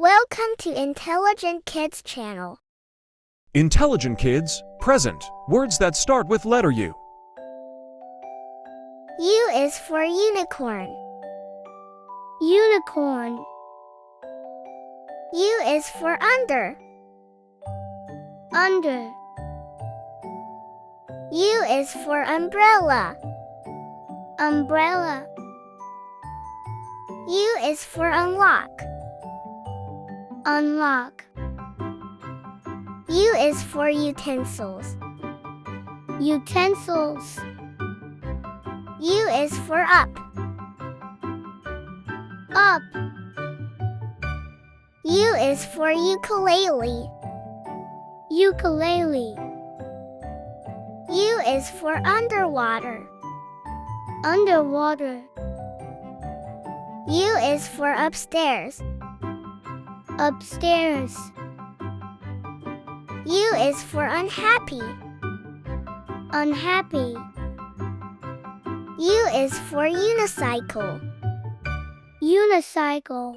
Welcome to Intelligent Kids channel. Intelligent kids, present. Words that start with letter U. U is for unicorn. Unicorn. U is for under. Under. U is for umbrella. Umbrella. U is for unlock. Unlock. U is for utensils. Utensils. U is for up. Up. U is for ukulele. Ukulele. U is for underwater. Underwater. U is for upstairs. Upstairs. U is for unhappy. Unhappy. U is for unicycle. Unicycle.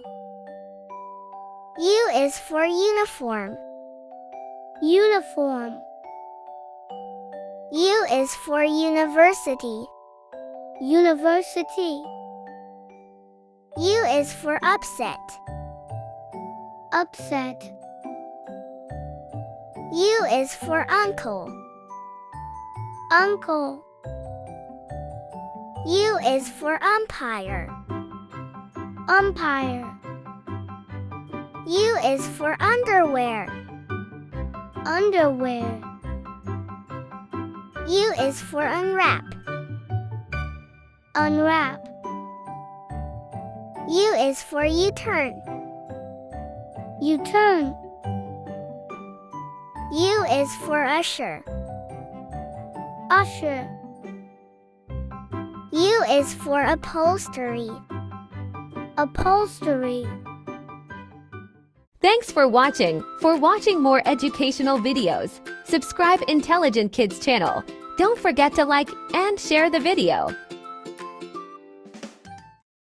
U is for uniform. Uniform. U is for university. University. U is for upset. Upset. U is for uncle. Uncle. U is for umpire. Umpire. U is for underwear. Underwear. U is for unwrap. Unwrap. U is for U-turn. U-turn. U is for usher. Usher. U is for upholstery. Upholstery. Thanks for watching. For watching more educational videos, subscribe Intelligent Kids channel. Don't forget to like and share the video.